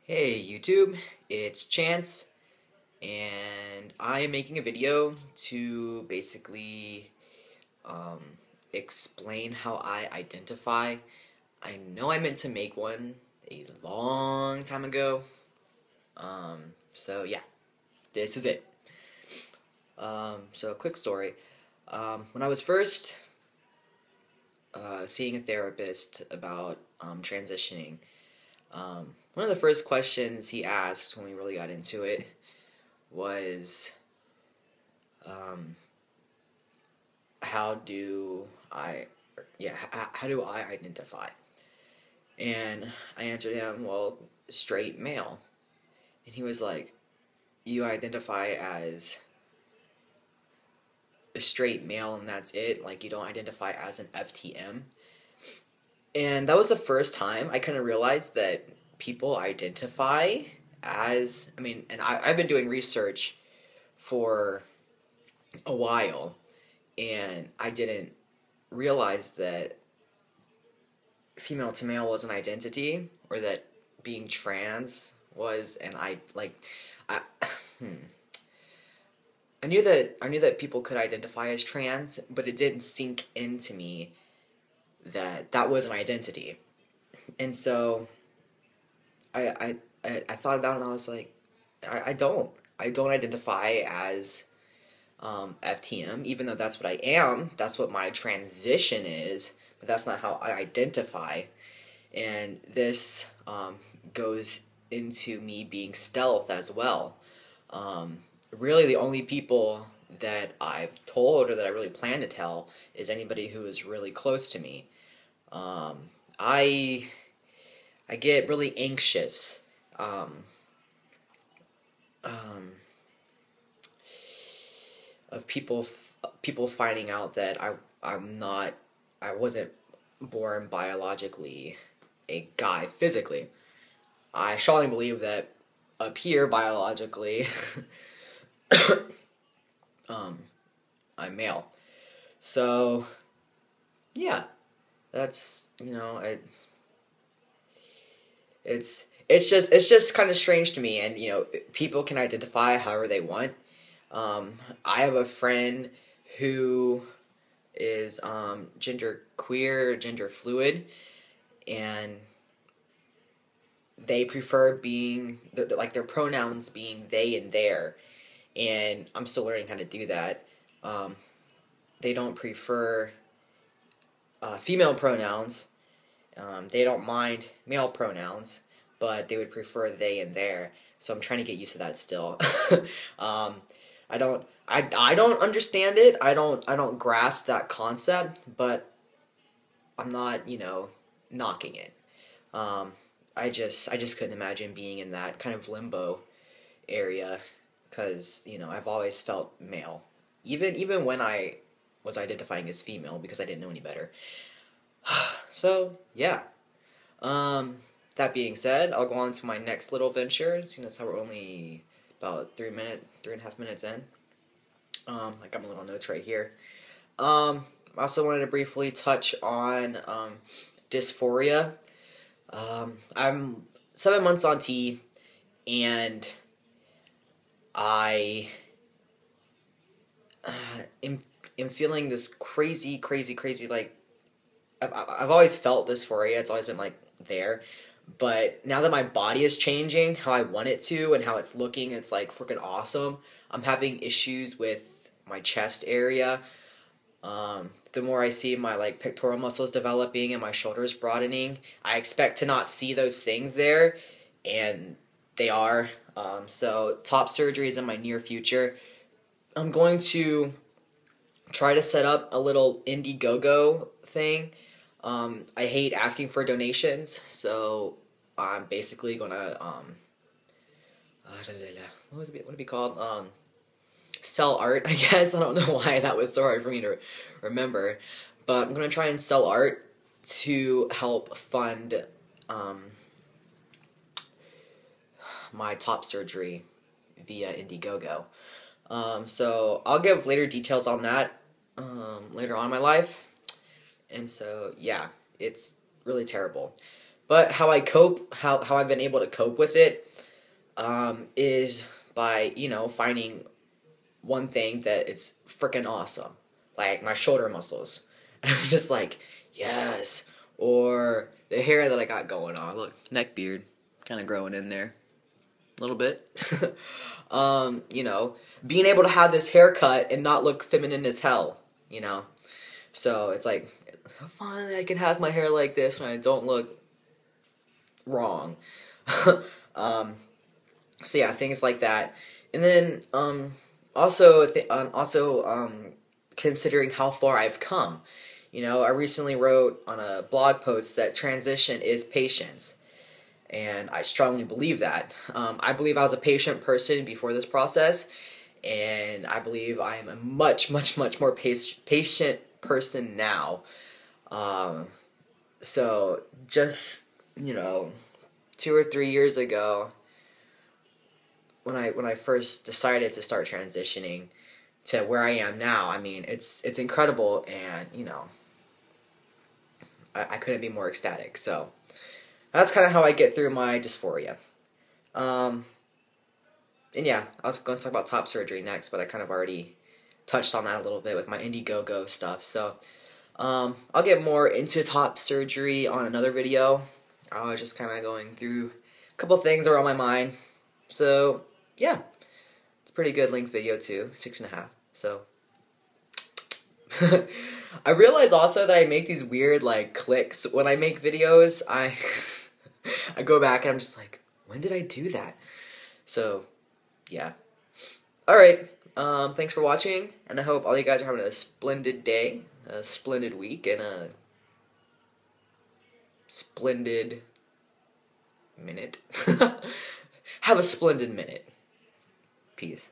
Hey YouTube, it's Chance, and I am making a video to basically um, explain how I identify. I know I meant to make one a long time ago, so yeah, this is it. So a quick story. When I was first seeing a therapist about transitioning, one of the first questions he asked when we really got into it was, how do I, how do I identify? And I answered him, well, straight male. And he was like, you identify as a straight male and that's it? Like, you don't identify as an FTM? And that was the first time I kind of realized that people identify as, and I've been doing research for a while, and I didn't realize that female to male was an identity, or that being trans was, and I hmm. I knew that people could identify as trans, but it didn't sink into me that that was an identity. And so I thought about it, and I was like, I don't identify as FTM, even though that's what I am. That's what my transition is, but that's not how I identify. And this goes into me being stealth as well. Really, the only people that I've told or that I really plan to tell is anybody who is really close to me. I get really anxious. Of people finding out that I wasn't born biologically a guy physically. I strongly believe that up here biologically, I'm male. So yeah, that's, it's just kind of strange to me, and people can identify however they want. I have a friend who is gender queer, gender fluid, and they prefer being like their pronouns being they and their, and I'm still learning how to do that. They don't prefer female pronouns. They don't mind male pronouns, but they would prefer they and their. So I'm trying to get used to that still. I don't understand it. I don't grasp that concept, but I'm not, knocking it. I just couldn't imagine being in that kind of limbo area, because I've always felt male, even when I was identifying as female, because I didn't know any better. So yeah. That being said, I'll go on to my next little venture. So we're only about 3.5 minutes in. I got my little notes right here. I also wanted to briefly touch on dysphoria. I'm 7 months on T, and I am feeling this crazy, like, I've always felt dysphoria. It's always been like there. But now that my body is changing how I want it to and how it's looking, it's like freaking awesome. I'm having issues with my chest area. The more I see my pectoral muscles developing and my shoulders broadening, I expect to not see those things there, and they are. So top surgery is in my near future. I'm going to try to set up a little Indiegogo thing. I hate asking for donations, so I'm basically gonna what would it be called? Sell art, I guess. I don't know why that was so hard for me to remember, but I'm gonna try and sell art to help fund my top surgery via Indiegogo. So I'll give later details on that later on in my life. And so, yeah, it's really terrible. But how I cope, how I've been able to cope with it, is by, you know, finding one thing that it's freaking awesome. Like my shoulder muscles. And I'm just like, yes. Or the hair that I got going on. Look, neck beard kind of growing in there. A little bit. You know, being able to have this haircut and not look feminine as hell, you know. So it's like, finally I can have my hair like this and I don't look wrong. So yeah, things like that. And then also considering how far I've come. You know, I recently wrote on a blog post that transition is patience. And I strongly believe that. I believe I was a patient person before this process, and I believe I am a much, much, much more patient person now. So just, you know, 2 or 3 years ago, when I first decided to start transitioning to where I am now, I mean, it's incredible, and you know, I couldn't be more ecstatic. So that's kind of how I get through my dysphoria. And yeah, I was going to talk about top surgery next, but I kind of already touched on that a little bit with my Indiegogo stuff. So I'll get more into top surgery on another video. I was just kind of going through a couple things that are on my mind. So yeah, it's a pretty good length video too, 6.5. So I realize also that I make these weird like clicks when I make videos. I go back and I'm just like, when did I do that? So yeah. Alright, thanks for watching, and I hope all you guys are having a splendid day, a splendid week, and a splendid minute. Have a splendid minute. Peace.